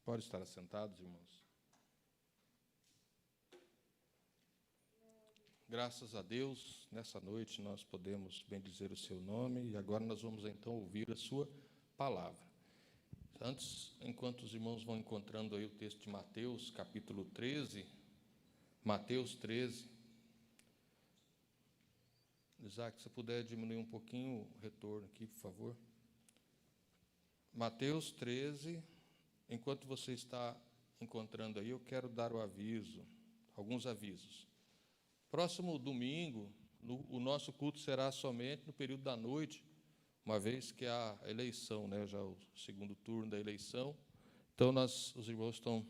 Pode estar assentados, irmãos. Graças a Deus, nessa noite nós podemos bendizer o seu nome e agora nós vamos então ouvir a sua palavra. Antes, enquanto os irmãos vão encontrando aí o texto de Mateus, capítulo 13, Mateus 13. Isaac, se puder diminuir um pouquinho o retorno aqui, por favor. Mateus 13. Enquanto você está encontrando aí, eu quero dar alguns avisos. Próximo domingo, o nosso culto será somente no período da noite, uma vez que há a eleição, né, já o segundo turno da eleição. Então, os irmãos estão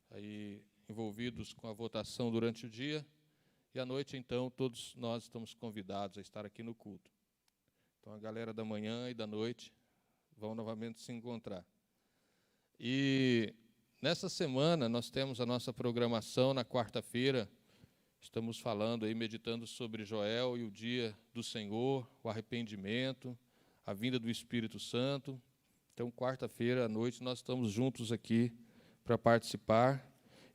aí envolvidos com a votação durante o dia, e à noite, então, todos nós estamos convidados a estar aqui no culto. Então, a galera da manhã e da noite vão novamente se encontrar. E nessa semana nós temos a nossa programação na quarta-feira. Estamos falando aí, meditando sobre Joel e o dia do Senhor, o arrependimento, a vinda do Espírito Santo. Então, quarta-feira à noite nós estamos juntos aqui para participar.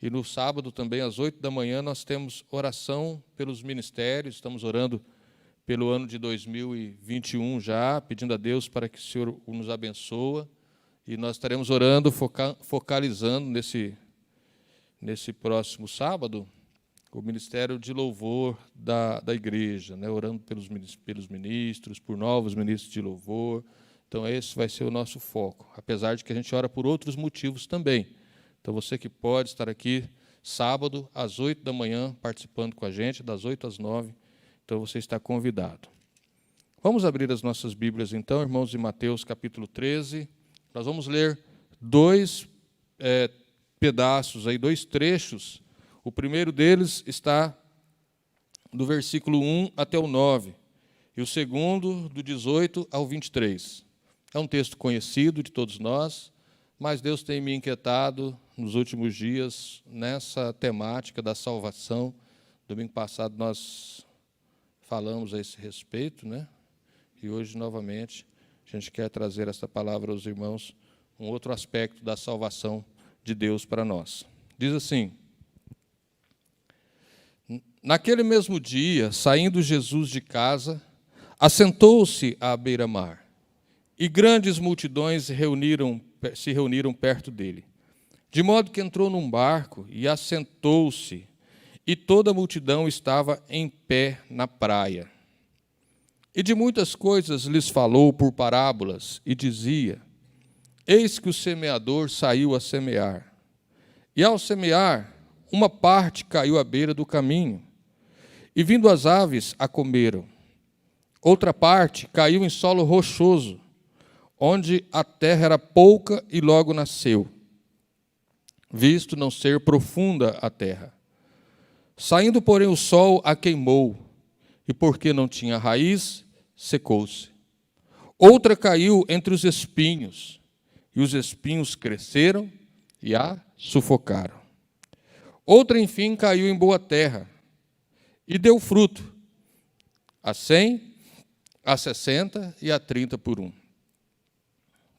E no sábado também, às 8 da manhã, nós temos oração pelos ministérios. Estamos orando pelo ano de 2021 já, pedindo a Deus para que o Senhor nos abençoe. E nós estaremos orando, focalizando nesse próximo sábado, o ministério de louvor da igreja, né? Orando pelos ministros, por novos ministros de louvor. Então, esse vai ser o nosso foco, apesar de que a gente ora por outros motivos também. Então, você que pode estar aqui sábado, às 8 da manhã, participando com a gente, das 8 às 9, então você está convidado. Vamos abrir as nossas Bíblias, então, irmãos, em Mateus, capítulo 13. Nós vamos ler dois pedaços, aí, dois trechos. O primeiro deles está do versículo 1 até o 9, e o segundo, do 18 ao 23. É um texto conhecido de todos nós, mas Deus tem me inquietado nos últimos dias nessa temática da salvação. Domingo passado nós falamos a esse respeito, né? E hoje, novamente, a gente quer trazer essa palavra aos irmãos, um outro aspecto da salvação de Deus para nós. Diz assim: naquele mesmo dia, saindo Jesus de casa, assentou-se à beira-mar, e grandes multidões se reuniram perto dele, de modo que entrou num barco e assentou-se, e toda a multidão estava em pé na praia. E de muitas coisas lhes falou por parábolas, e dizia: eis que o semeador saiu a semear. E ao semear, uma parte caiu à beira do caminho, e vindo as aves a comeram. Outra parte caiu em solo rochoso, onde a terra era pouca e logo nasceu, visto não ser profunda a terra. Saindo, porém, o sol a queimou, e porque não tinha raiz, secou-se. Outra caiu entre os espinhos, e os espinhos cresceram e a sufocaram. Outra, enfim, caiu em boa terra, e deu fruto, a 100, a 60 e a 30 por um.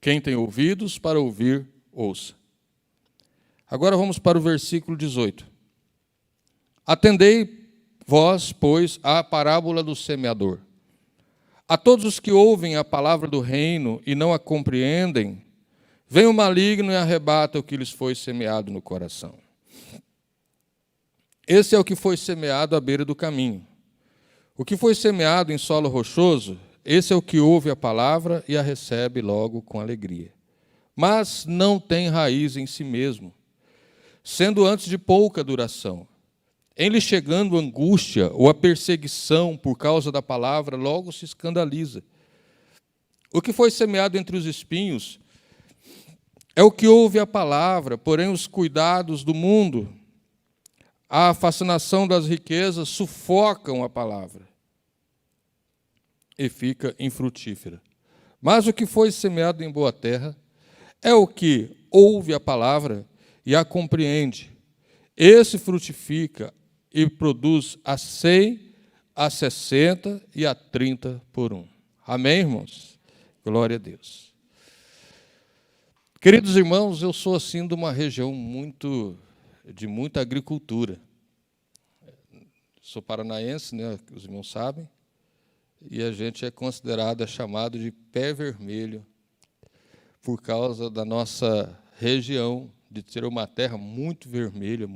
Quem tem ouvidos para ouvir, ouça. Agora vamos para o versículo 18. Atendei vós, pois, à parábola do semeador. A todos os que ouvem a palavra do reino e não a compreendem, vem o maligno e arrebata o que lhes foi semeado no coração. Esse é o que foi semeado à beira do caminho. O que foi semeado em solo rochoso, esse é o que ouve a palavra e a recebe logo com alegria. Mas não tem raiz em si mesmo, sendo antes de pouca duração. Em lhe chegando a angústia ou a perseguição por causa da palavra, logo se escandaliza. O que foi semeado entre os espinhos é o que ouve a palavra, porém os cuidados do mundo, a fascinação das riquezas sufocam a palavra e fica infrutífera. Mas o que foi semeado em boa terra é o que ouve a palavra e a compreende. Esse frutifica e produz a 100, a 60 e a 30 por um. Amém, irmãos? Glória a Deus. Queridos irmãos, eu sou assim de uma região de muita agricultura. Sou paranaense, né, os irmãos sabem, e a gente é considerado, é chamado de pé vermelho, por causa da nossa região, de ter uma terra muito vermelha,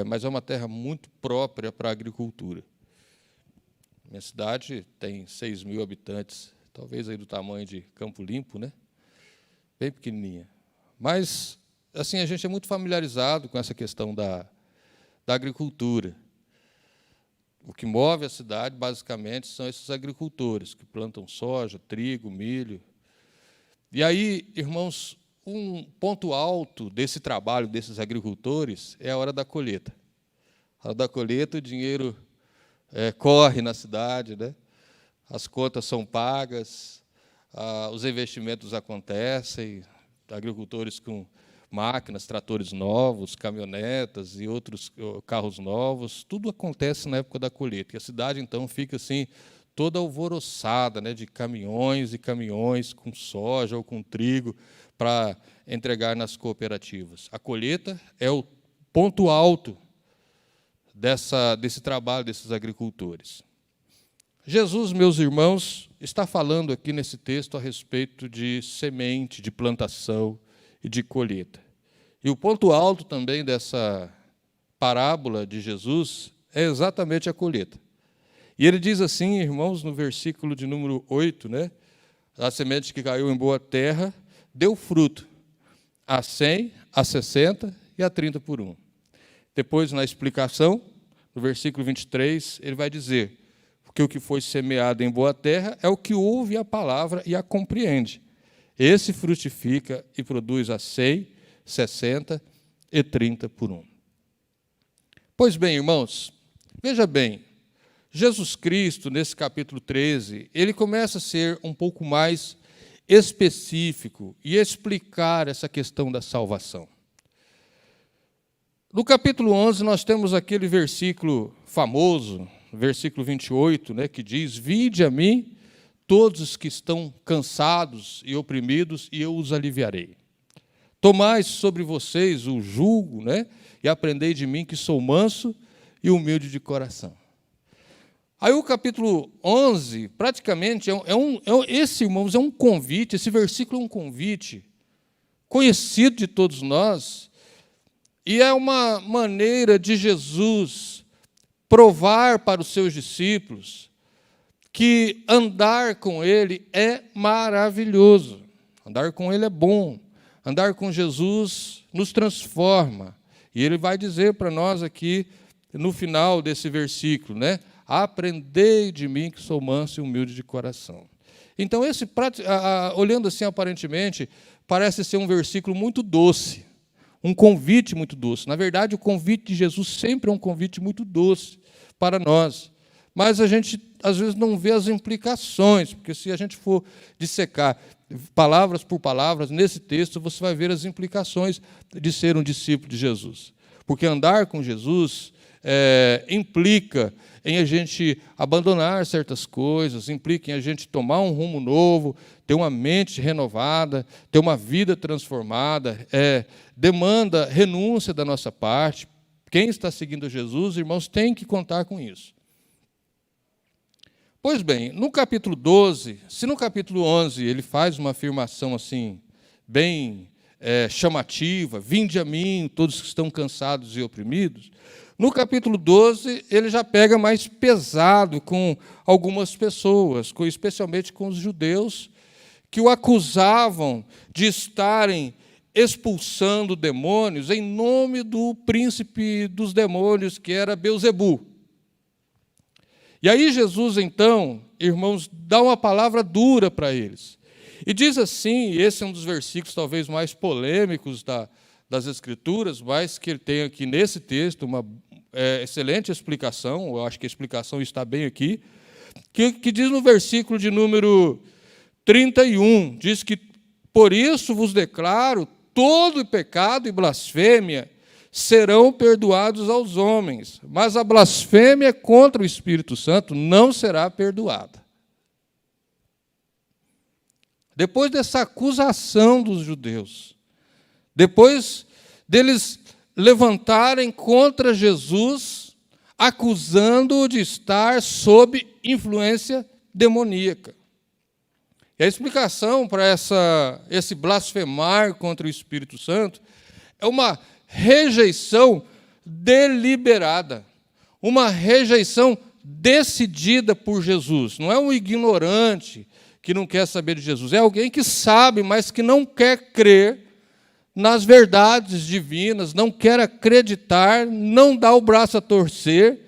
mas é uma terra muito própria para a agricultura. Minha cidade tem 6.000 habitantes, talvez aí do tamanho de Campo Limpo, né? Bem pequenininha. Mas, assim, a gente é muito familiarizado com essa questão da agricultura. O que move a cidade, basicamente, são esses agricultores que plantam soja, trigo, milho. E aí, irmãos, um ponto alto desse trabalho desses agricultores é a hora da colheita. A hora da colheita, o dinheiro corre na cidade, né? As contas são pagas, os investimentos acontecem, agricultores com máquinas, tratores novos, caminhonetas e outros carros novos, tudo acontece na época da colheita. E a cidade, então, fica assim, toda alvoroçada, né, de caminhões e caminhões com soja ou com trigo para entregar nas cooperativas. A colheita é o ponto alto desse trabalho desses agricultores. Jesus, meus irmãos, está falando aqui nesse texto a respeito de semente, de plantação e de colheita. E o ponto alto também dessa parábola de Jesus é exatamente a colheita. E ele diz assim, irmãos, no versículo de número 8, né? A semente que caiu em boa terra deu fruto, a 100, a 60 e a 30 por 1. Depois, na explicação, no versículo 23, ele vai dizer: porque o que foi semeado em boa terra é o que ouve a palavra e a compreende. Esse frutifica e produz a 100, 60 e 30 por 1. Pois bem, irmãos, veja bem, Jesus Cristo, nesse capítulo 13, ele começa a ser um pouco mais específico e explicar essa questão da salvação. No capítulo 11, nós temos aquele versículo famoso, versículo 28, né, que diz: vinde a mim, todos os que estão cansados e oprimidos, e eu os aliviarei. Tomai sobre vocês o jugo, né, e aprendei de mim, que sou manso e humilde de coração. Aí o capítulo 11, praticamente, esse, irmãos, é um convite, esse versículo é um convite conhecido de todos nós, e é uma maneira de Jesus provar para os seus discípulos que andar com ele é maravilhoso, andar com ele é bom, andar com Jesus nos transforma. E ele vai dizer para nós aqui, no final desse versículo, né? Aprendei de mim, que sou manso e humilde de coração. Então, olhando assim aparentemente, parece ser um versículo muito doce, um convite muito doce. Na verdade, o convite de Jesus sempre é um convite muito doce para nós. Mas a gente, às vezes, não vê as implicações, porque se a gente for dissecar palavras por palavras nesse texto, você vai ver as implicações de ser um discípulo de Jesus. Porque andar com Jesus implica em a gente abandonar certas coisas, implica em a gente tomar um rumo novo, ter uma mente renovada, ter uma vida transformada, demanda renúncia da nossa parte. Quem está seguindo Jesus, irmãos, tem que contar com isso. Pois bem, no capítulo 12, se no capítulo 11 ele faz uma afirmação assim, bem chamativa, vinde a mim, todos que estão cansados e oprimidos, no capítulo 12 ele já pega mais pesado com algumas pessoas, especialmente com os judeus, que o acusavam de estarem expulsando demônios em nome do príncipe dos demônios, que era Belzebu. E aí Jesus, então, irmãos, dá uma palavra dura para eles. E diz assim, e esse é um dos versículos talvez mais polêmicos das Escrituras, mas que ele tem aqui nesse texto uma excelente explicação, eu acho que a explicação está bem aqui, que diz no versículo de número 31, diz que, por isso vos declaro, todo pecado e blasfêmia serão perdoados aos homens, mas a blasfêmia contra o Espírito Santo não será perdoada. depois dessa acusação dos judeus, depois deles levantarem contra Jesus, acusando-o de estar sob influência demoníaca. E a explicação para esse blasfemar contra o Espírito Santo é uma rejeição deliberada, uma rejeição decidida por Jesus. Não é um ignorante que não quer saber de Jesus, é alguém que sabe, mas que não quer crer nas verdades divinas, não quer acreditar, não dá o braço a torcer,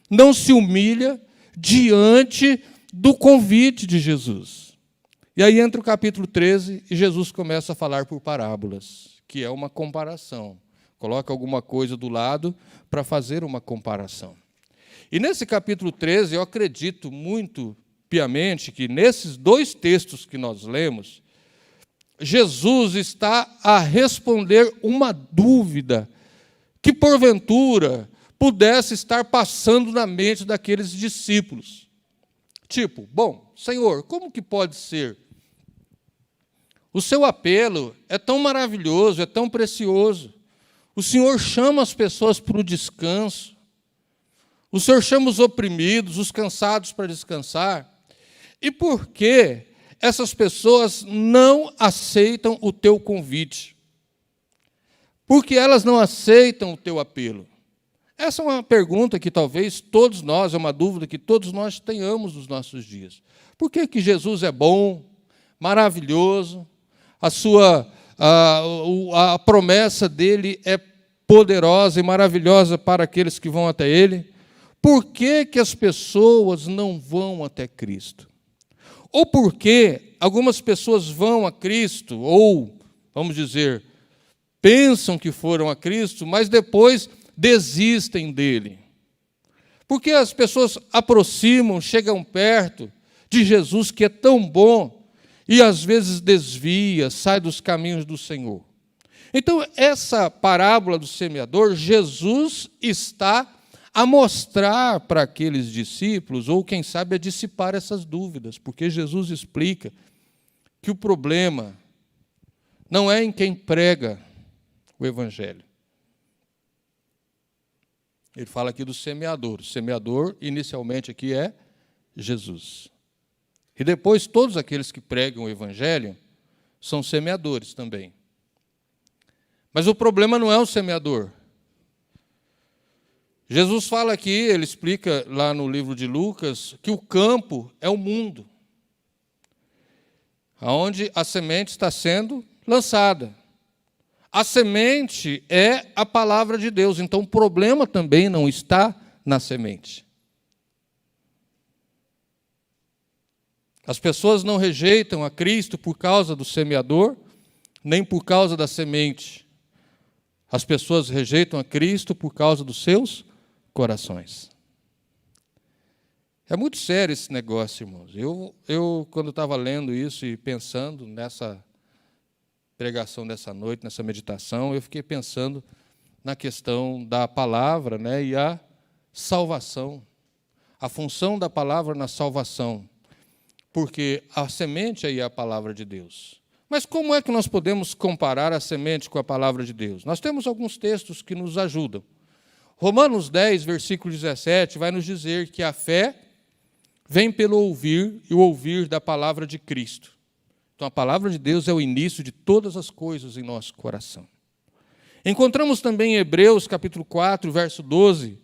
não se humilha diante do convite de Jesus. E aí entra o capítulo 13 e Jesus começa a falar por parábolas, que é uma comparação. Coloca alguma coisa do lado para fazer uma comparação. E nesse capítulo 13, eu acredito muito piamente que nesses dois textos que nós lemos, Jesus está a responder uma dúvida que, porventura, pudesse estar passando na mente daqueles discípulos. Tipo, bom, Senhor, como que pode ser? O seu apelo é tão maravilhoso, é tão precioso. O Senhor chama as pessoas para o descanso. O Senhor chama os oprimidos, os cansados para descansar. E por que essas pessoas não aceitam o teu convite? Por que elas não aceitam o teu apelo? Essa é uma pergunta que talvez todos nós, é uma dúvida que todos nós tenhamos nos nossos dias. Por que que Jesus é bom, maravilhoso, a promessa dele é poderosa e maravilhosa para aqueles que vão até ele? Por que que as pessoas não vão até Cristo? Ou por que algumas pessoas vão a Cristo, ou, vamos dizer, pensam que foram a Cristo, mas depois desistem dele? Porque as pessoas aproximam, chegam perto de Jesus, que é tão bom, e às vezes desvia, sai dos caminhos do Senhor. Então, essa parábola do semeador, Jesus está a mostrar para aqueles discípulos, ou quem sabe a dissipar essas dúvidas, porque Jesus explica que o problema não é em quem prega o Evangelho. Ele fala aqui do semeador. O semeador, inicialmente, aqui é Jesus. E depois, todos aqueles que pregam o Evangelho são semeadores também. Mas o problema não é o semeador. Jesus fala aqui, ele explica lá no livro de Lucas, que o campo é o mundo, onde a semente está sendo lançada. A semente é a palavra de Deus, então o problema também não está na semente. As pessoas não rejeitam a Cristo por causa do semeador, nem por causa da semente. As pessoas rejeitam a Cristo por causa dos seus corações. É muito sério esse negócio, irmãos. Eu quando estava lendo isso e pensando nessa pregação dessa noite, nessa meditação, eu fiquei pensando na questão da palavra, né, e a salvação. A função da palavra na salvação. Porque a semente aí é a palavra de Deus. Mas como é que nós podemos comparar a semente com a palavra de Deus? Nós temos alguns textos que nos ajudam. Romanos 10, versículo 17, vai nos dizer que a fé vem pelo ouvir, e o ouvir da palavra de Cristo. Então, a palavra de Deus é o início de todas as coisas em nosso coração. Encontramos também em Hebreus, capítulo 4, verso 12,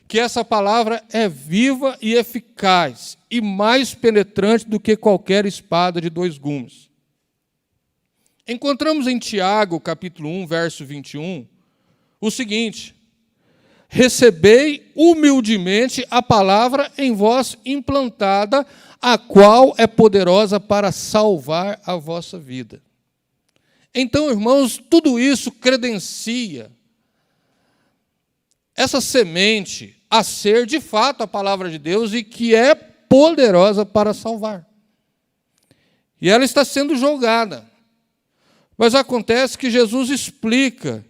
que essa palavra é viva e eficaz, e mais penetrante do que qualquer espada de 2 gumes. Encontramos em Tiago, capítulo 1, verso 21, o seguinte: recebei humildemente a palavra em vós implantada, a qual é poderosa para salvar a vossa vida. Então, irmãos, tudo isso credencia essa semente a ser, de fato, a palavra de Deus e que é poderosa para salvar. E ela está sendo jogada. Mas acontece que Jesus explica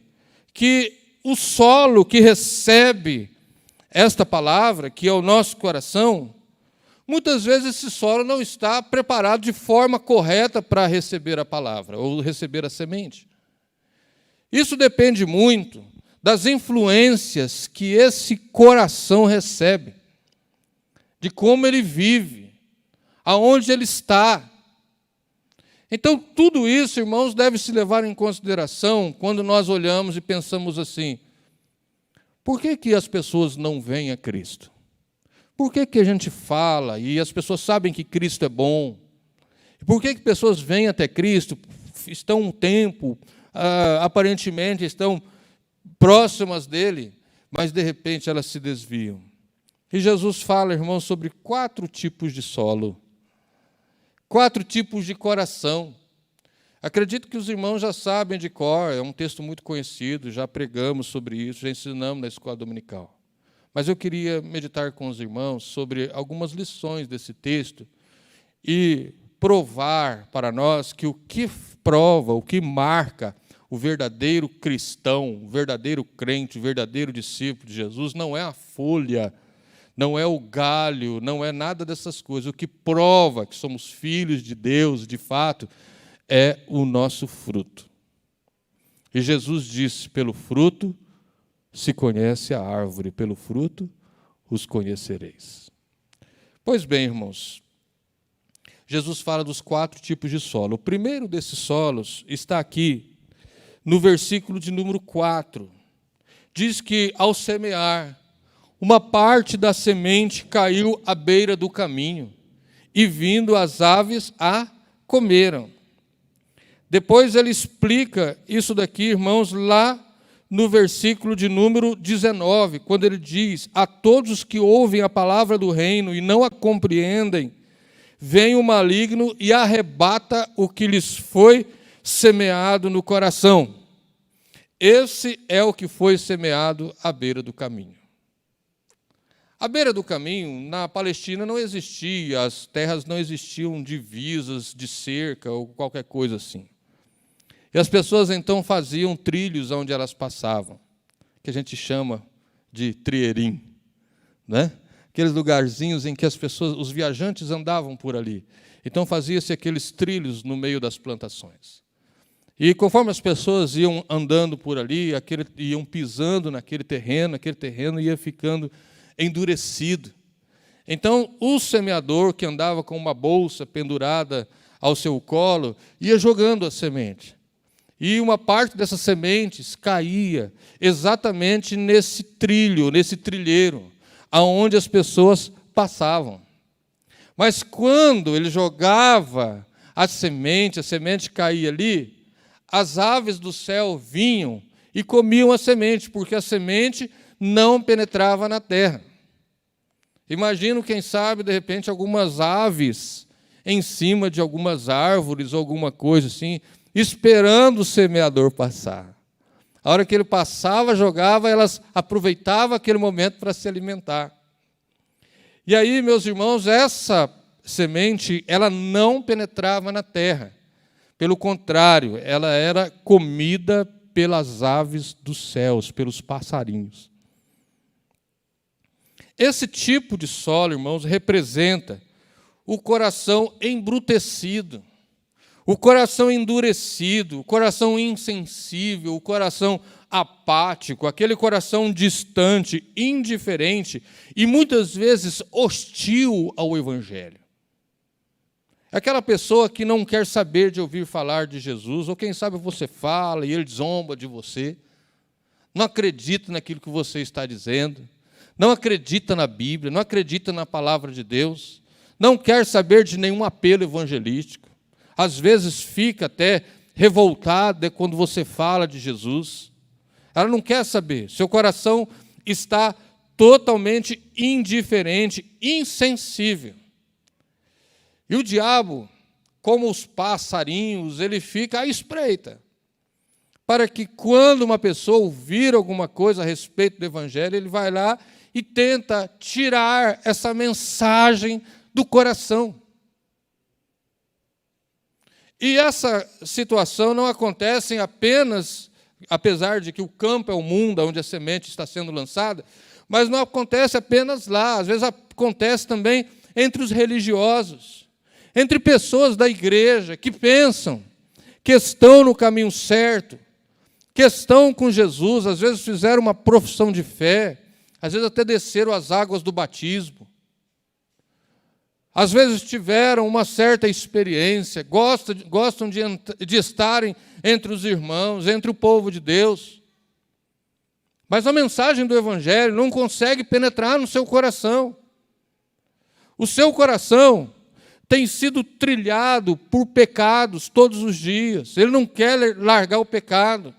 que o solo que recebe esta palavra, que é o nosso coração, muitas vezes esse solo não está preparado de forma correta para receber a palavra ou receber a semente. Isso depende muito das influências que esse coração recebe, de como ele vive, aonde ele está. Então, tudo isso, irmãos, deve se levar em consideração quando nós olhamos e pensamos assim: por que as pessoas não vêm a Cristo? Por que a gente fala e as pessoas sabem que Cristo é bom? Por que pessoas vêm até Cristo, estão um tempo, aparentemente estão próximas dele, mas de repente elas se desviam? E Jesus fala, irmãos, sobre 4 tipos de solo, 4 tipos de coração. Acredito que os irmãos já sabem de cor, é um texto muito conhecido, já pregamos sobre isso, já ensinamos na escola dominical. Mas eu queria meditar com os irmãos sobre algumas lições desse texto e provar para nós que o que prova, o que marca o verdadeiro cristão, o verdadeiro crente, o verdadeiro discípulo de Jesus, não é a folha, não é o galho, não é nada dessas coisas. O que prova que somos filhos de Deus, de fato, é o nosso fruto. E Jesus disse: pelo fruto se conhece a árvore, pelo fruto os conhecereis. Pois bem, irmãos, Jesus fala dos 4 tipos de solo. O primeiro desses solos está aqui, no versículo de número 4. Diz que, ao semear, uma parte da semente caiu à beira do caminho, e vindo as aves a comeram. Depois ele explica isso daqui, irmãos, lá no versículo de número 19, quando ele diz: a todos que ouvem a palavra do reino e não a compreendem, vem o maligno e arrebata o que lhes foi semeado no coração. Esse é o que foi semeado à beira do caminho. À beira do caminho, na Palestina não existia, as terras não existiam divisas de cerca ou qualquer coisa assim. E as pessoas então faziam trilhos onde elas passavam, que a gente chama de trierim, né? Aqueles lugarzinhos em que as pessoas, os viajantes andavam por ali. Então fazia-se aqueles trilhos no meio das plantações. E conforme as pessoas iam andando por ali, iam pisando naquele terreno, aquele terreno ia ficando endurecido. Então o semeador, que andava com uma bolsa pendurada ao seu colo, ia jogando a semente. E uma parte dessas sementes caía exatamente nesse trilho, nesse trilheiro, aonde as pessoas passavam. Mas quando ele jogava a semente caía ali, as aves do céu vinham e comiam a semente, porque a semente não penetrava na terra. Imagino, quem sabe, de repente, algumas aves em cima de algumas árvores ou alguma coisa assim, esperando o semeador passar. A hora que ele passava, jogava, elas aproveitavam aquele momento para se alimentar. E aí, meus irmãos, essa semente, ela não penetrava na terra. Pelo contrário, ela era comida pelas aves dos céus, pelos passarinhos. Esse tipo de solo, irmãos, representa o coração embrutecido, o coração endurecido, o coração insensível, o coração apático, aquele coração distante, indiferente e muitas vezes hostil ao Evangelho. Aquela pessoa que não quer saber de ouvir falar de Jesus, ou quem sabe você fala e ele zomba de você, não acredita naquilo que você está dizendo, não acredita na Bíblia, não acredita na palavra de Deus, não quer saber de nenhum apelo evangelístico, às vezes fica até revoltada quando você fala de Jesus. Ela não quer saber, seu coração está totalmente indiferente, insensível. E o diabo, como os passarinhos, ele fica à espreita, para que quando uma pessoa ouvir alguma coisa a respeito do Evangelho, ele vai lá e tenta tirar essa mensagem do coração. E essa situação não acontece apenas, apesar de que o campo é o mundo onde a semente está sendo lançada, mas não acontece apenas lá, às vezes acontece também entre os religiosos, entre pessoas da igreja que pensam que estão no caminho certo, que estão com Jesus, às vezes fizeram uma profissão de fé, às vezes até desceram as águas do batismo, às vezes tiveram uma certa experiência, gostam de estarem entre os irmãos, entre o povo de Deus, mas a mensagem do Evangelho não consegue penetrar no seu coração. O seu coração tem sido trilhado por pecados todos os dias. Ele não quer largar o pecado.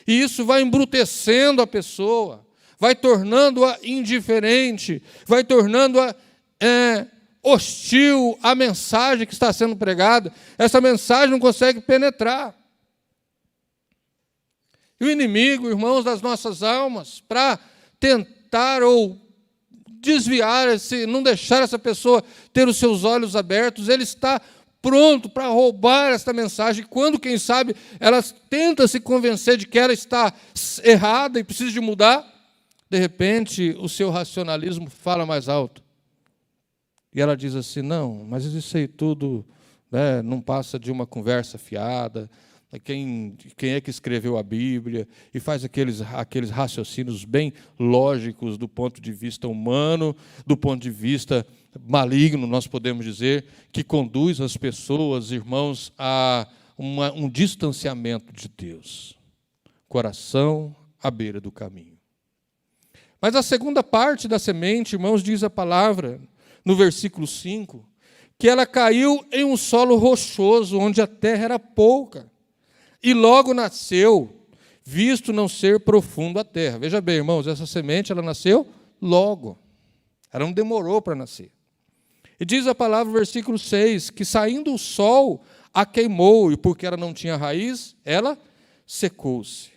E isso vai embrutecendo a pessoa, vai tornando-a indiferente, vai tornando-a hostil à mensagem que está sendo pregada. Essa mensagem não consegue penetrar. E o inimigo, irmãos, das nossas almas, para tentar ou desviar, não deixar essa pessoa ter os seus olhos abertos, ele está pronto para roubar esta mensagem. Quando, quem sabe, ela tenta se convencer de que ela está errada e precisa de mudar, de repente, o seu racionalismo fala mais alto. E ela diz assim, não, mas isso aí tudo não passa de uma conversa fiada. Quem é que escreveu a Bíblia? E faz aqueles raciocínios bem lógicos do ponto de vista humano, do ponto de vista maligno, nós podemos dizer, que conduz as pessoas, irmãos, a um distanciamento de Deus. Coração à beira do caminho. Mas a segunda parte da semente, irmãos, diz a palavra, no versículo 5, que ela caiu em um solo rochoso, onde a terra era pouca, e logo nasceu, visto não ser profundo a terra. Veja bem, irmãos, essa semente, ela nasceu logo. Ela não demorou para nascer. E diz a palavra, no versículo 6, que saindo o sol, a queimou, e porque ela não tinha raiz, ela secou-se.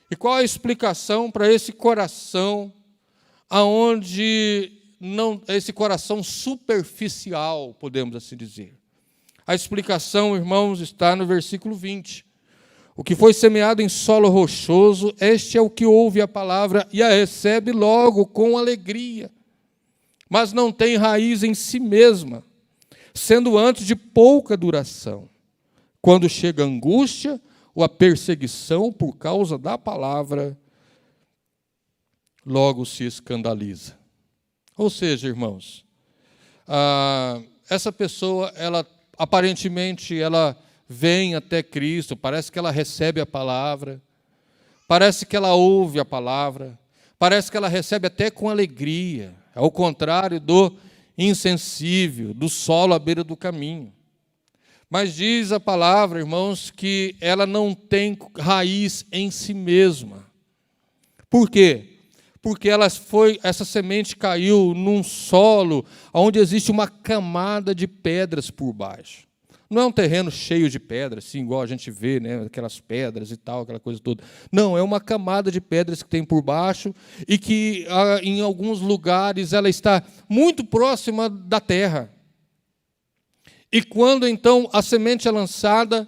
E qual a explicação para esse coração, esse coração superficial, podemos assim dizer? A explicação, irmãos, está no versículo 20. O que foi semeado em solo rochoso, este é o que ouve a palavra e a recebe logo com alegria, mas não tem raiz em si mesma, sendo antes de pouca duração. Quando chega a angústia ou a perseguição por causa da palavra, logo se escandaliza. Ou seja, irmãos, essa pessoa, aparentemente, ela vem até Cristo, parece que ela recebe a palavra, parece que ela ouve a palavra, parece que ela recebe até com alegria, ao contrário do insensível, do solo à beira do caminho. Mas diz a palavra, irmãos, que ela não tem raiz em si mesma. Por quê? Porque essa semente caiu num solo onde existe uma camada de pedras por baixo. Não é um terreno cheio de pedras, assim, igual a gente vê, né, aquelas pedras e tal, aquela coisa toda. Não, é uma camada de pedras que tem por baixo e que, em alguns lugares, ela está muito próxima da terra. E quando, então, a semente é lançada,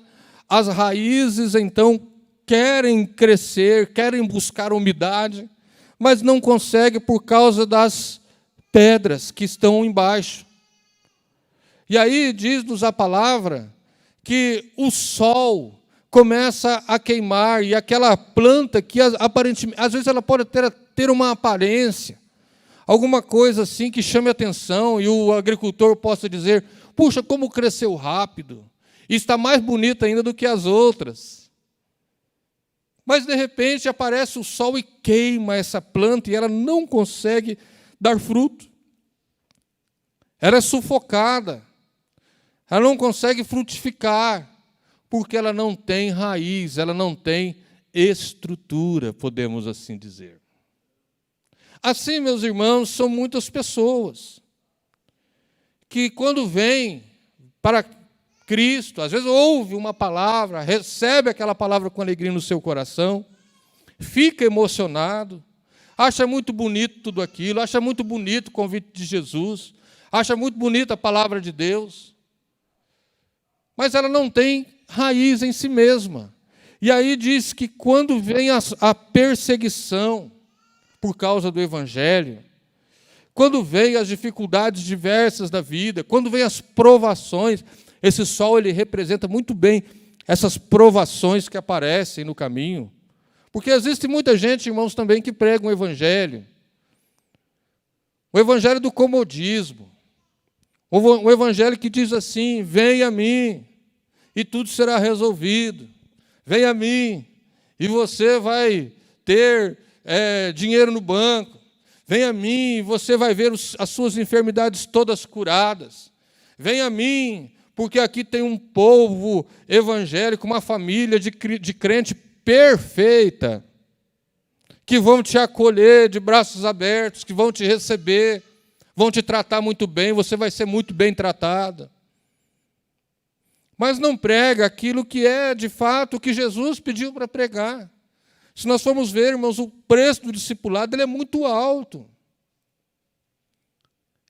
as raízes, então, querem crescer, querem buscar umidade, mas não conseguem por causa das pedras que estão embaixo. E aí diz-nos a palavra que o sol começa a queimar e aquela planta que aparentemente, às vezes ela pode ter uma aparência, alguma coisa assim que chame a atenção e o agricultor possa dizer, puxa, como cresceu rápido, e está mais bonita ainda do que as outras. Mas, de repente, aparece o sol e queima essa planta e ela não consegue dar fruto. Ela é sufocada. Ela não consegue frutificar, porque ela não tem raiz, ela não tem estrutura, podemos assim dizer. Assim, meus irmãos, são muitas pessoas que, quando vêm para Cristo, às vezes ouve uma palavra, recebe aquela palavra com alegria no seu coração, fica emocionado, acha muito bonito tudo aquilo, acha muito bonito o convite de Jesus, acha muito bonita a palavra de Deus, mas ela não tem raiz em si mesma. E aí diz que quando vem a perseguição por causa do Evangelho, Quando vem as dificuldades diversas da vida, quando vem as provações, esse sol ele representa muito bem essas provações que aparecem no caminho. Porque existe muita gente, irmãos, também que prega o evangelho do comodismo, o evangelho que diz assim: venha a mim e tudo será resolvido, venha a mim e você vai ter dinheiro no banco, venha a mim e você vai ver as suas enfermidades todas curadas, venha a mim, porque aqui tem um povo evangélico, uma família de crente perfeita, que vão te acolher de braços abertos, que vão te receber, vão te tratar muito bem, você vai ser muito bem tratada. Mas não prega aquilo que é, de fato, o que Jesus pediu para pregar. Se nós formos ver, irmãos, o preço do discipulado ele é muito alto.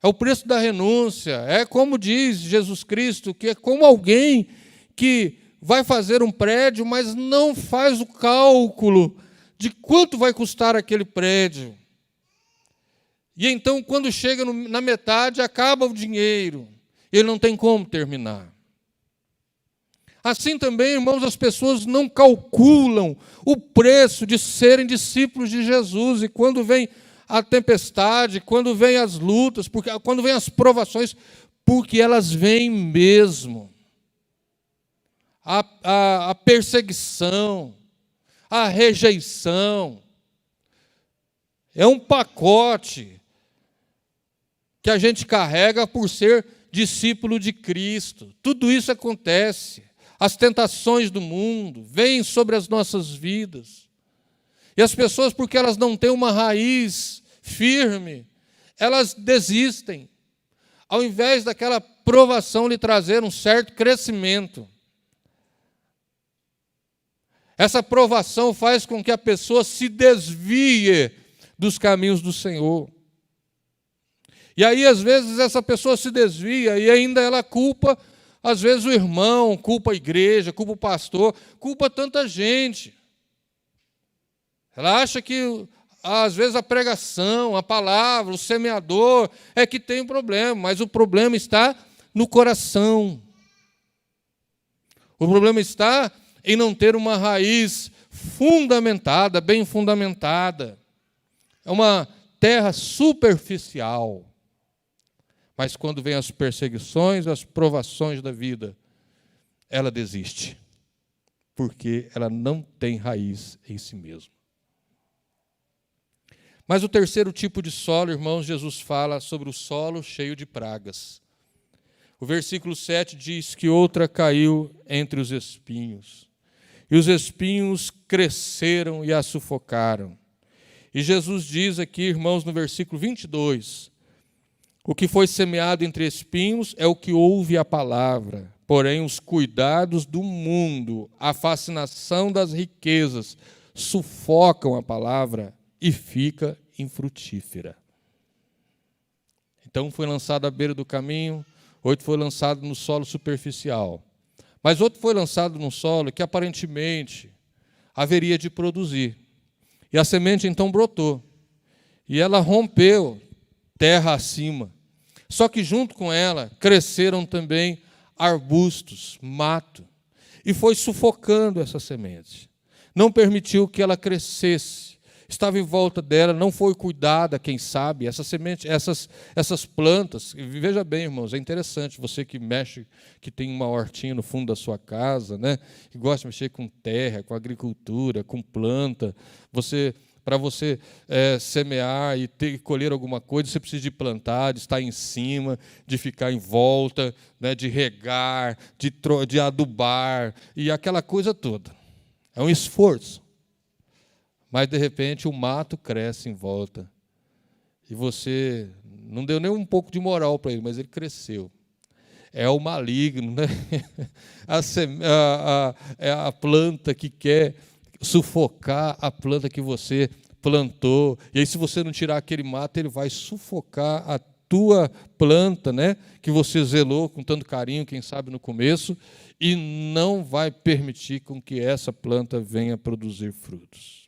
É o preço da renúncia. É como diz Jesus Cristo, que é como alguém que vai fazer um prédio, mas não faz o cálculo de quanto vai custar aquele prédio. E então, quando chega na metade, acaba o dinheiro. Ele não tem como terminar. Assim também, irmãos, as pessoas não calculam o preço de serem discípulos de Jesus. E quando vem a tempestade, quando vem as lutas, quando vem as provações, porque elas vêm mesmo. A perseguição, a rejeição, é um pacote que a gente carrega por ser discípulo de Cristo. Tudo isso acontece. As tentações do mundo vêm sobre as nossas vidas. E as pessoas, porque elas não têm uma raiz firme, elas desistem. Ao invés daquela provação lhe trazer um certo crescimento. Essa provação faz com que a pessoa se desvie dos caminhos do Senhor. E aí, às vezes, essa pessoa se desvia e ainda ela culpa, às vezes, o irmão, culpa a igreja, culpa o pastor, culpa tanta gente. Ela acha que, às vezes, a pregação, a palavra, o semeador é que tem um problema, mas o problema está no coração. O problema está em não ter uma raiz fundamentada, bem fundamentada. É uma terra superficial. Mas quando vem as perseguições, as provações da vida, ela desiste. Porque ela não tem raiz em si mesma. Mas o terceiro tipo de solo, irmãos, Jesus fala sobre o solo cheio de pragas. O versículo 7 diz que outra caiu entre os espinhos. E os espinhos cresceram e a sufocaram. E Jesus diz aqui, irmãos, no versículo 22, o que foi semeado entre espinhos é o que ouve a palavra, porém os cuidados do mundo, a fascinação das riquezas, sufocam a palavra e fica infrutífera. Então foi lançado à beira do caminho, outro foi lançado no solo superficial. Mas outro foi lançado num solo que aparentemente haveria de produzir. E a semente então brotou. E ela rompeu terra acima. Só que junto com ela cresceram também arbustos, mato. E foi sufocando essa semente. Não permitiu que ela crescesse. Estava em volta dela, não foi cuidada, quem sabe, essa semente, essas plantas. E veja bem, irmãos, é interessante, você que mexe, que tem uma hortinha no fundo da sua casa, né, que gosta de mexer com terra, com agricultura, com planta, para você semear e colher alguma coisa, você precisa de plantar, de estar em cima, de ficar em volta, né, de regar, de adubar, e aquela coisa toda. É um esforço. Mas, de repente, o mato cresce em volta. E você não deu nem um pouco de moral para ele, mas ele cresceu. É o maligno, né? A planta que quer sufocar a planta que você plantou. E aí, se você não tirar aquele mato, ele vai sufocar a tua planta, né? Que você zelou com tanto carinho, quem sabe, no começo, e não vai permitir com que essa planta venha produzir frutos.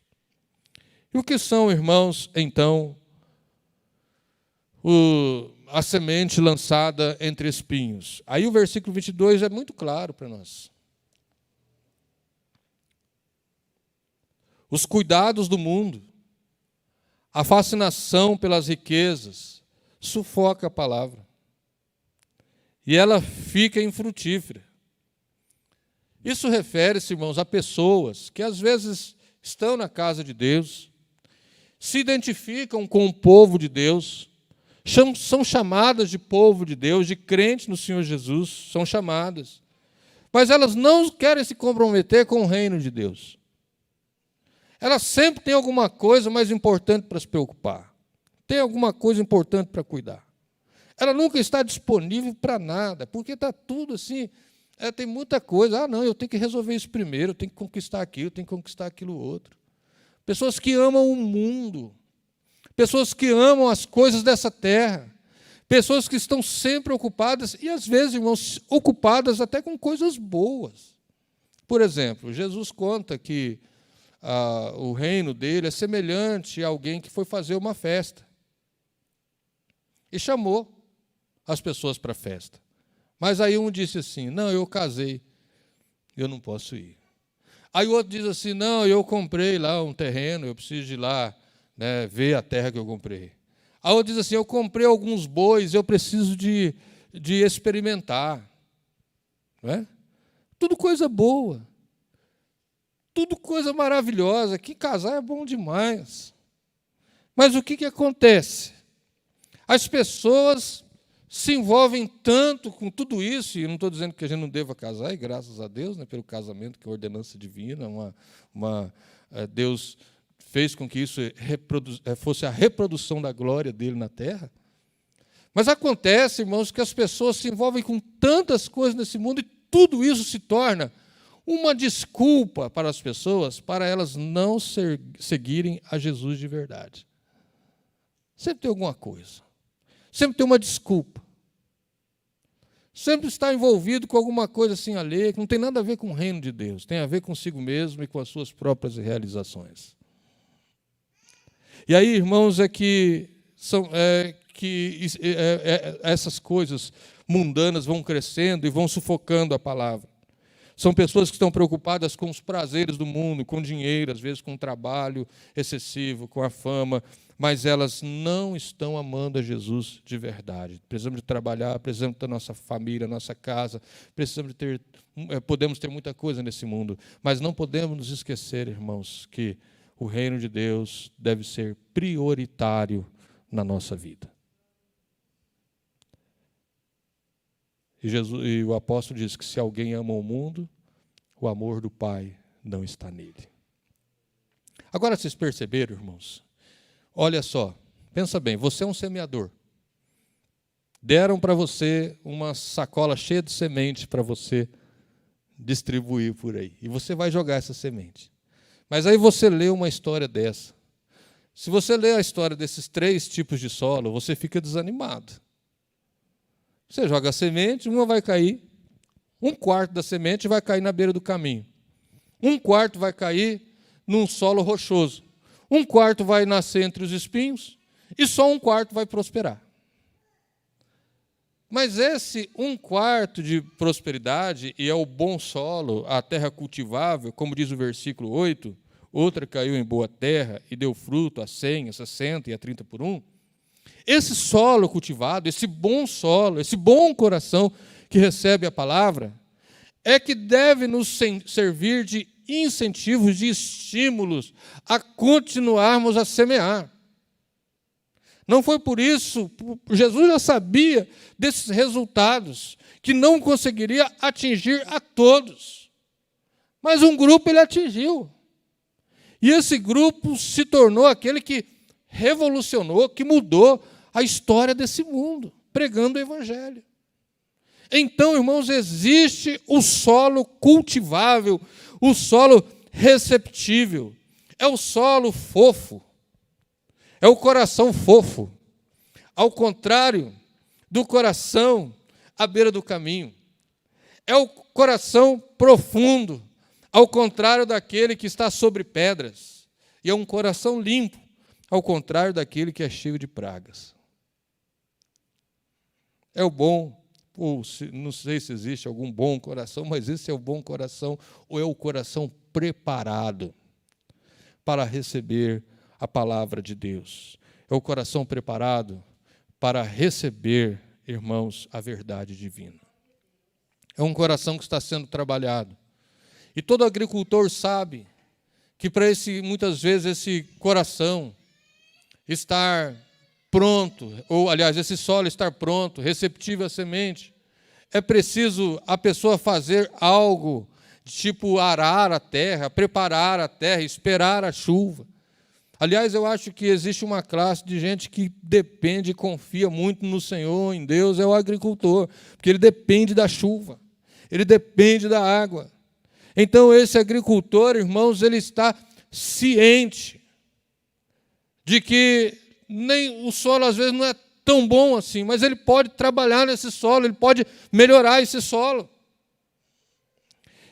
E o que são, irmãos, então, a semente lançada entre espinhos. Aí o versículo 22 é muito claro para nós. Os cuidados do mundo, a fascinação pelas riquezas, sufoca a palavra. E ela fica infrutífera. Isso refere-se, irmãos, a pessoas que às vezes estão na casa de Deus, se identificam com o povo de Deus, são chamadas de povo de Deus, de crentes no Senhor Jesus, são chamadas. Mas elas não querem se comprometer com o reino de Deus. Elas sempre têm alguma coisa mais importante para se preocupar. Tem alguma coisa importante para cuidar. Ela nunca está disponível para nada, porque está tudo assim, tem muita coisa. Não, eu tenho que resolver isso primeiro, eu tenho que conquistar aquilo, eu tenho que conquistar aquilo outro. Pessoas que amam o mundo, pessoas que amam as coisas dessa terra, pessoas que estão sempre ocupadas, e às vezes, irmãos, ocupadas até com coisas boas. Por exemplo, Jesus conta que o reino dele é semelhante a alguém que foi fazer uma festa e chamou as pessoas para a festa. Mas aí um disse assim, não, eu casei, eu não posso ir. Aí o outro diz assim, não, eu comprei lá um terreno, eu preciso ir lá, né, ver a terra que eu comprei. Aí o outro diz assim, eu comprei alguns bois, eu preciso de experimentar. Não é? Tudo coisa boa. Tudo coisa maravilhosa, que casar é bom demais. Mas o que acontece? As pessoas se envolvem tanto com tudo isso, e eu não estou dizendo que a gente não deva casar, e graças a Deus, né, pelo casamento, que é ordenança divina, Deus fez com que isso fosse a reprodução da glória dele na terra. Mas acontece, irmãos, que as pessoas se envolvem com tantas coisas nesse mundo, e tudo isso se torna uma desculpa para as pessoas, para elas não seguirem a Jesus de verdade. Sempre tem alguma coisa. Sempre tem uma desculpa. Sempre está envolvido com alguma coisa assim alheia, que não tem nada a ver com o reino de Deus, tem a ver consigo mesmo e com as suas próprias realizações. E aí, irmãos, essas coisas mundanas vão crescendo e vão sufocando a palavra. São pessoas que estão preocupadas com os prazeres do mundo, com dinheiro, às vezes com o trabalho excessivo, com a fama, mas elas não estão amando a Jesus de verdade. Precisamos de trabalhar, precisamos ter nossa família, nossa casa, podemos ter muita coisa nesse mundo, mas não podemos nos esquecer, irmãos, que o reino de Deus deve ser prioritário na nossa vida. E o apóstolo diz que se alguém ama o mundo, o amor do Pai não está nele. Agora, vocês perceberam, irmãos? Olha só, pensa bem, você é um semeador. Deram para você uma sacola cheia de semente para você distribuir por aí. E você vai jogar essa semente. Mas aí você lê uma história dessa. Se você lê a história desses 3 tipos de solo, você fica desanimado. Você joga a semente, uma vai cair, 1/4 da semente vai cair na beira do caminho. 1/4 vai cair num solo rochoso. 1/4 vai nascer entre os espinhos e só 1/4 vai prosperar. Mas esse 1/4 de prosperidade, e é o bom solo, a terra cultivável, como diz o versículo 8, outra caiu em boa terra e deu fruto a 100, a 60 e a 30 por 1. Esse solo cultivado, esse bom solo, esse bom coração que recebe a palavra, é que deve nos servir de incentivos, de estímulos a continuarmos a semear. Não foi por isso, Jesus já sabia desses resultados, que não conseguiria atingir a todos. Mas um grupo ele atingiu. E esse grupo se tornou aquele que revolucionou, que mudou a história desse mundo, pregando o Evangelho. Então, irmãos, existe o solo cultivável, o solo receptível, é o solo fofo, é o coração fofo, ao contrário do coração à beira do caminho. É o coração profundo, ao contrário daquele que está sobre pedras. E é um coração limpo, ao contrário daquele que é cheio de pragas. é o bom, ou não sei se existe algum bom coração, mas esse é o bom coração, ou é o coração preparado para receber a palavra de Deus. É o coração preparado para receber, irmãos, a verdade divina. É um coração que está sendo trabalhado. E todo agricultor sabe que para muitas vezes esse coração estar pronto, ou aliás, esse solo estar pronto, receptível à semente, é preciso a pessoa fazer algo, tipo arar a terra, preparar a terra, esperar a chuva. Aliás, eu acho que existe uma classe de gente que depende e confia muito no Senhor, em Deus, é o agricultor, porque ele depende da chuva, ele depende da água. Então, esse agricultor, irmãos, ele está ciente de que nem o solo, às vezes, não é tão bom assim, mas ele pode trabalhar nesse solo, ele pode melhorar esse solo.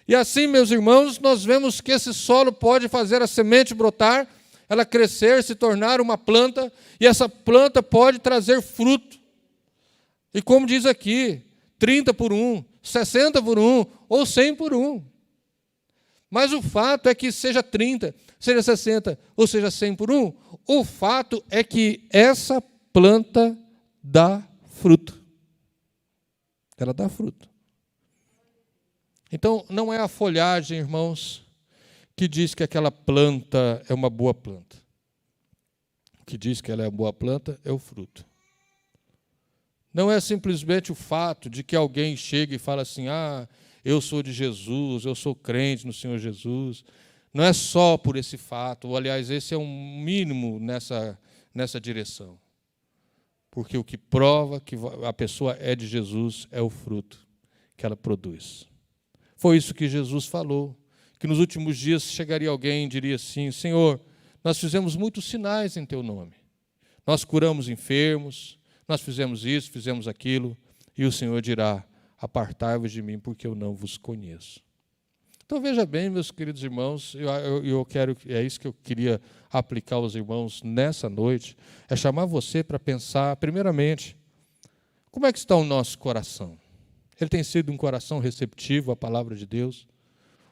E assim, meus irmãos, nós vemos que esse solo pode fazer a semente brotar, ela crescer, se tornar uma planta, e essa planta pode trazer fruto. E como diz aqui, 30 por 1, 60 por 1 ou 100 por 1. Mas o fato é que seja 30, seja 60 ou seja 100 por 1, o fato é que essa planta dá fruto. Ela dá fruto. Então, não é a folhagem, irmãos, que diz que aquela planta é uma boa planta. O que diz que ela é uma boa planta é o fruto. Não é simplesmente o fato de que alguém chega e fala assim, eu sou de Jesus, eu sou crente no Senhor Jesus. Não é só por esse fato, ou, aliás, esse é um mínimo nessa direção. Porque o que prova que a pessoa é de Jesus é o fruto que ela produz. Foi isso que Jesus falou, que nos últimos dias chegaria alguém e diria assim, Senhor, nós fizemos muitos sinais em Teu nome. Nós curamos enfermos, nós fizemos isso, fizemos aquilo, e o Senhor dirá, apartai-vos de mim, porque eu não vos conheço. Então, veja bem, meus queridos irmãos, é isso que eu queria aplicar aos irmãos nessa noite, é chamar você para pensar, primeiramente, como é que está o nosso coração? Ele tem sido um coração receptivo à palavra de Deus?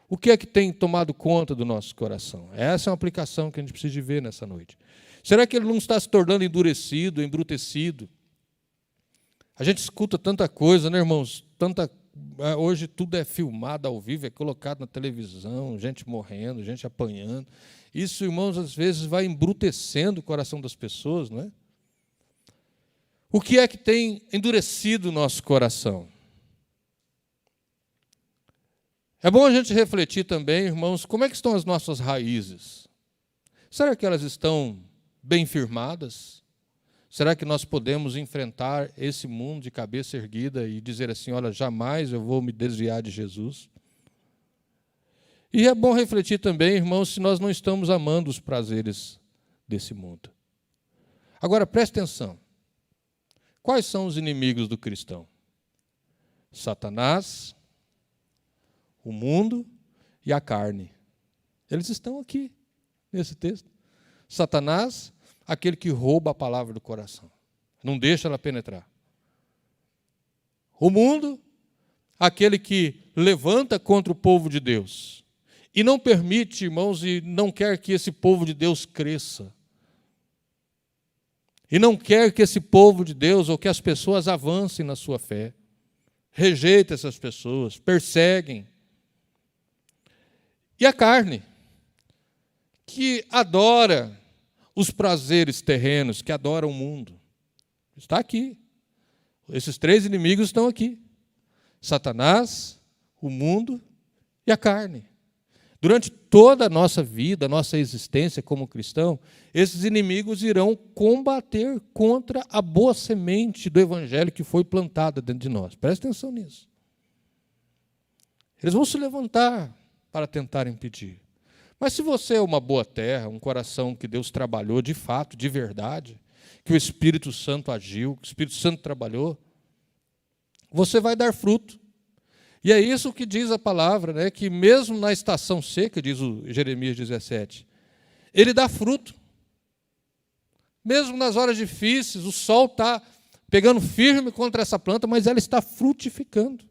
O que é que tem tomado conta do nosso coração? Essa é uma aplicação que a gente precisa de ver nessa noite. Será que ele não está se tornando endurecido, embrutecido? A gente escuta tanta coisa, né, irmãos? Hoje tudo é filmado ao vivo, é colocado na televisão, gente morrendo, gente apanhando. Isso, irmãos, às vezes vai embrutecendo o coração das pessoas, não é? O que é que tem endurecido o nosso coração? É bom a gente refletir também, irmãos, como é que estão as nossas raízes? Será que elas estão bem firmadas? Será que nós podemos enfrentar esse mundo de cabeça erguida e dizer assim, olha, jamais eu vou me desviar de Jesus? E é bom refletir também, irmãos, se nós não estamos amando os prazeres desse mundo. Agora, preste atenção. Quais são os inimigos do cristão? Satanás, o mundo e a carne. Eles estão aqui, nesse texto. Satanás, aquele que rouba a palavra do coração. Não deixa ela penetrar. O mundo, aquele que levanta contra o povo de Deus. E não permite, irmãos, e não quer que esse povo de Deus cresça. E não quer que esse povo de Deus, ou que as pessoas avancem na sua fé. Rejeita essas pessoas, perseguem. E a carne, que adora os prazeres terrenos, que adora o mundo. Está aqui. Esses três inimigos estão aqui. Satanás, o mundo e a carne. Durante toda a nossa vida, a nossa existência como cristão, esses inimigos irão combater contra a boa semente do evangelho que foi plantada dentro de nós. Preste atenção nisso. Eles vão se levantar para tentar impedir. Mas se você é uma boa terra, um coração que Deus trabalhou de fato, de verdade, que o Espírito Santo agiu, que o Espírito Santo trabalhou, você vai dar fruto. E é isso que diz a palavra, né, que mesmo na estação seca, diz o Jeremias 17, ele dá fruto. Mesmo nas horas difíceis, o sol está pegando firme contra essa planta, mas ela está frutificando.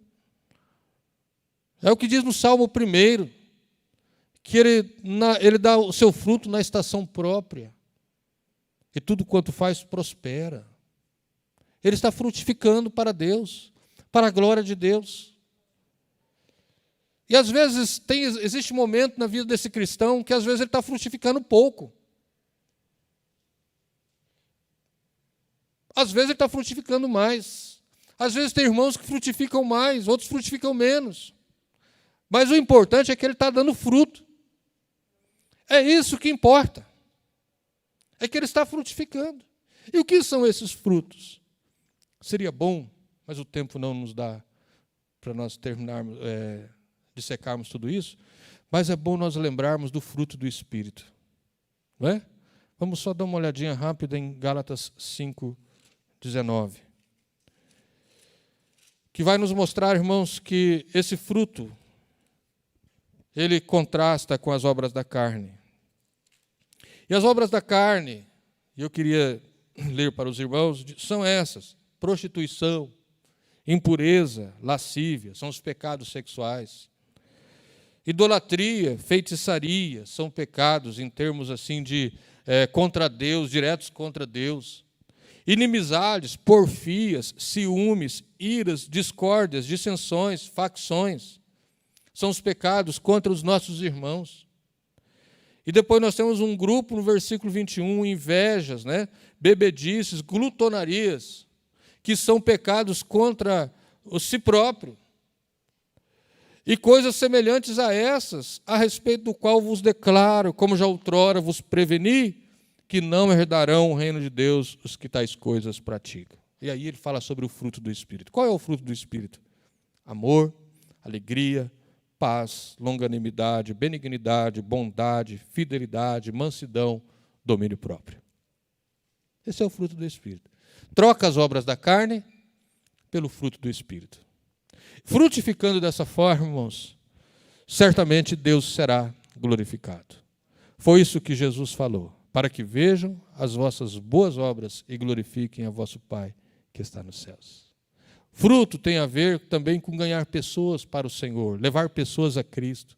É o que diz no Salmo 1, que ele dá o seu fruto na estação própria. E tudo quanto faz prospera. Ele está frutificando para Deus, para a glória de Deus. E às vezes existe um momento na vida desse cristão que às vezes ele está frutificando pouco. Às vezes ele está frutificando mais. Às vezes tem irmãos que frutificam mais, outros frutificam menos. Mas o importante é que ele está dando fruto. É isso que importa. É que ele está frutificando. E o que são esses frutos? Seria bom, mas o tempo não nos dá para nós terminarmos, dissecarmos tudo isso, mas é bom nós lembrarmos do fruto do Espírito. Não é? Vamos só dar uma olhadinha rápida em Gálatas 5:19. Que vai nos mostrar, irmãos, que esse fruto, ele contrasta com as obras da carne. E as obras da carne, eu queria ler para os irmãos, são essas: prostituição, impureza, lascívia, são os pecados sexuais. Idolatria, feitiçaria, são pecados em termos assim de contra Deus, diretos contra Deus. Inimizades, porfias, ciúmes, iras, discórdias, dissensões, facções, são os pecados contra os nossos irmãos. E depois nós temos um grupo no versículo 21, invejas, bebedices, glutonarias, que são pecados contra o si próprio. E coisas semelhantes a essas, a respeito do qual vos declaro, como já outrora vos preveni, que não herdarão o reino de Deus os que tais coisas praticam. E aí ele fala sobre o fruto do Espírito. Qual é o fruto do Espírito? Amor, alegria, paz, longanimidade, benignidade, bondade, fidelidade, mansidão, domínio próprio. Esse é o fruto do Espírito. Troca as obras da carne pelo fruto do Espírito. Frutificando dessa forma, irmãos, certamente Deus será glorificado. Foi isso que Jesus falou: para que vejam as vossas boas obras e glorifiquem a vosso Pai que está nos céus. Fruto tem a ver também com ganhar pessoas para o Senhor, levar pessoas a Cristo.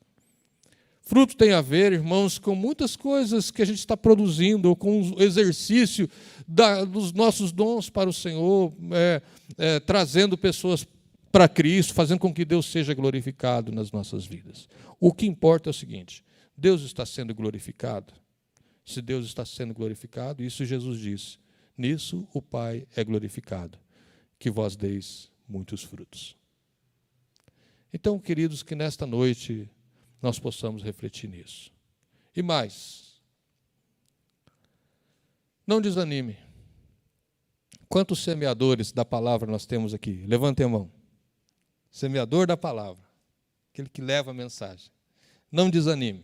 Fruto tem a ver, irmãos, com muitas coisas que a gente está produzindo, ou com o exercício dos nossos dons para o Senhor, trazendo pessoas para Cristo, fazendo com que Deus seja glorificado nas nossas vidas. O que importa é o seguinte: Deus está sendo glorificado. Se Deus está sendo glorificado, isso Jesus disse: nisso o Pai é glorificado, que vós deis muitos frutos. Então, queridos, que nesta noite nós possamos refletir nisso. E mais, não desanime. Quantos semeadores da palavra nós temos aqui? Levantem a mão. Semeador da palavra, aquele que leva a mensagem. Não desanime.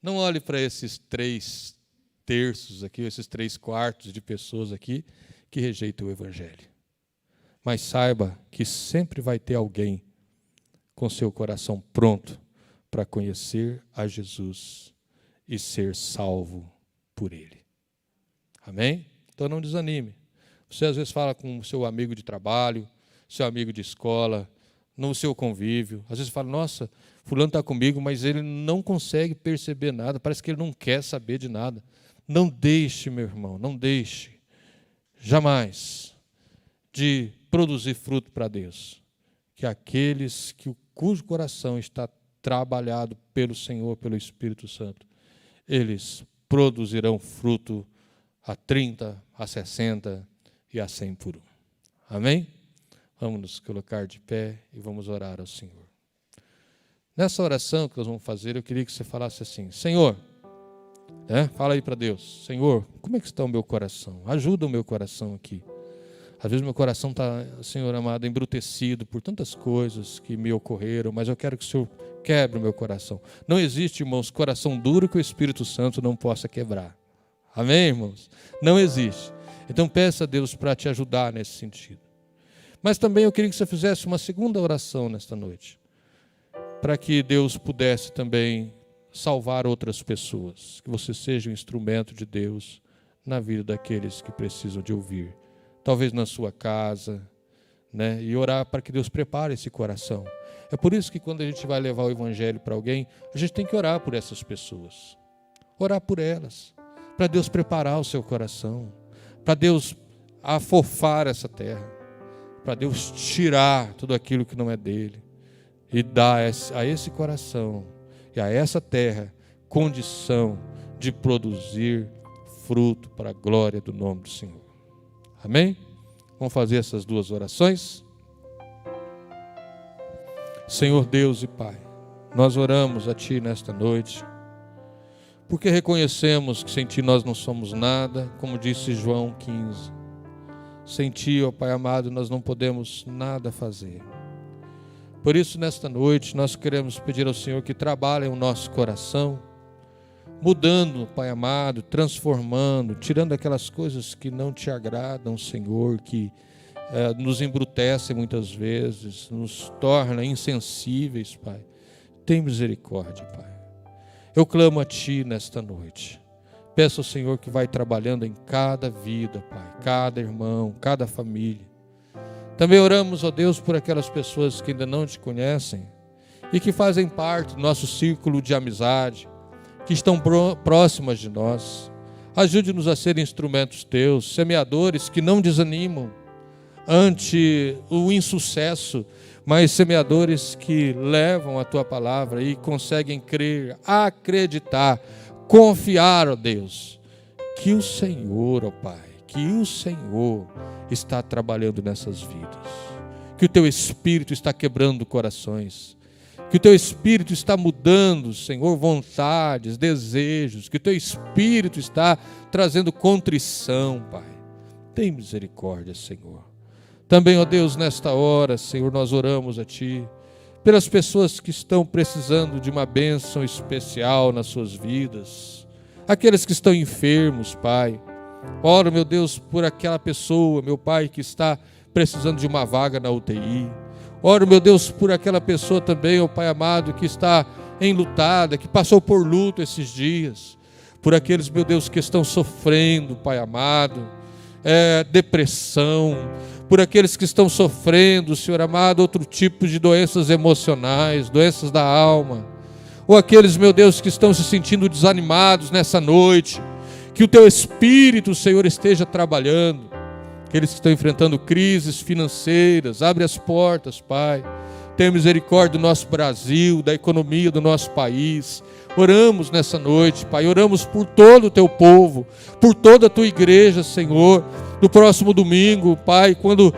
Não olhe para esses 3/3 aqui, esses 3/4 de pessoas aqui que rejeitam o Evangelho. Mas saiba que sempre vai ter alguém com seu coração pronto para conhecer a Jesus e ser salvo por Ele. Amém? Então não desanime. Você às vezes fala com o seu amigo de trabalho, seu amigo de escola, no seu convívio. Às vezes fala: nossa, fulano está comigo, mas ele não consegue perceber nada, parece que ele não quer saber de nada. Não deixe, meu irmão, não deixe, jamais, de produzir fruto para Deus. Que aqueles cujo coração está trabalhado pelo Senhor, pelo Espírito Santo, eles produzirão fruto a 30, a 60 e a 100 por um. Amém? Vamos nos colocar de pé e vamos orar ao Senhor. Nessa oração que nós vamos fazer, eu queria que você falasse assim: Senhor, fala aí para Deus: Senhor, como é que está o meu coração? Ajuda o meu coração aqui. Às vezes meu coração está, Senhor amado, embrutecido por tantas coisas que me ocorreram, mas eu quero que o Senhor quebre o meu coração. Não existe, irmãos, coração duro que o Espírito Santo não possa quebrar. Amém, irmãos? Não existe. Então peça a Deus para te ajudar nesse sentido. Mas também eu queria que você fizesse uma segunda oração nesta noite, para que Deus pudesse também salvar outras pessoas, que você seja um instrumento de Deus na vida daqueles que precisam de ouvir talvez na sua casa, né? E orar para que Deus prepare esse coração. É por isso que quando a gente vai levar o evangelho para alguém, a gente tem que orar por essas pessoas. Orar por elas, para Deus preparar o seu coração, para Deus afofar essa terra, para Deus tirar tudo aquilo que não é dele e dar a esse coração e a essa terra condição de produzir fruto para a glória do nome do Senhor. Amém? Vamos fazer essas duas orações? Senhor Deus e Pai, nós oramos a Ti nesta noite, porque reconhecemos que sem Ti nós não somos nada, como disse João 15. Sem Ti, ó Pai amado, nós não podemos nada fazer. Por isso, nesta noite, nós queremos pedir ao Senhor que trabalhe o nosso coração, mudando, Pai amado, transformando, tirando aquelas coisas que não Te agradam, Senhor, que nos embrutecem muitas vezes, nos torna insensíveis, Pai. Tem misericórdia, Pai. Eu clamo a Ti nesta noite. Peço ao Senhor que vai trabalhando em cada vida, Pai, cada irmão, cada família. Também oramos, ó Deus, por aquelas pessoas que ainda não Te conhecem e que fazem parte do nosso círculo de amizade, que estão próximas de nós. Ajude-nos a ser instrumentos Teus, semeadores que não desanimam ante o insucesso, mas semeadores que levam a Tua palavra e conseguem crer, acreditar, confiar, ó Deus, que o Senhor, ó Pai, que o Senhor está trabalhando nessas vidas, que o Teu Espírito está quebrando corações, que o Teu Espírito está mudando, Senhor, vontades, desejos, que o Teu Espírito está trazendo contrição, Pai. Tem misericórdia, Senhor. Também, ó Deus, nesta hora, Senhor, nós oramos a Ti, pelas pessoas que estão precisando de uma bênção especial nas suas vidas, aqueles que estão enfermos, Pai. Oro, meu Deus, por aquela pessoa, meu Pai, que está precisando de uma vaga na UTI. Oro, meu Deus, por aquela pessoa também, ó Pai amado, que está enlutada, que passou por luto esses dias. Por aqueles, meu Deus, que estão sofrendo, Pai amado, depressão. Por aqueles que estão sofrendo, Senhor amado, outro tipo de doenças emocionais, doenças da alma. Ou aqueles, meu Deus, que estão se sentindo desanimados nessa noite. Que o Teu Espírito, Senhor, esteja trabalhando. Aqueles que estão enfrentando crises financeiras, abre as portas, Pai. Tenha misericórdia do nosso Brasil, da economia do nosso país. Oramos nessa noite, Pai. Oramos por todo o Teu povo, por toda a Tua igreja, Senhor. No próximo domingo, Pai, quando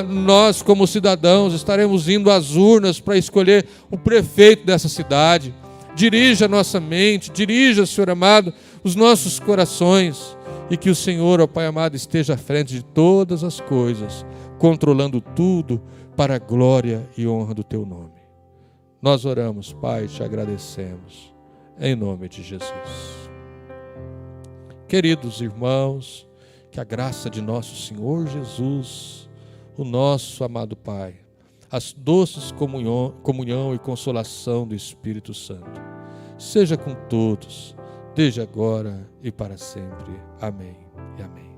nós, como cidadãos, estaremos indo às urnas para escolher o prefeito dessa cidade. Dirija a nossa mente, dirija, Senhor amado, os nossos corações. E que o Senhor, ó Pai amado, esteja à frente de todas as coisas, controlando tudo para a glória e honra do Teu nome. Nós oramos, Pai, Te agradecemos, em nome de Jesus. Queridos irmãos, que a graça de nosso Senhor Jesus, o nosso amado Pai, as doces comunhão e consolação do Espírito Santo, seja com todos, desde agora e para sempre. Amém e amém.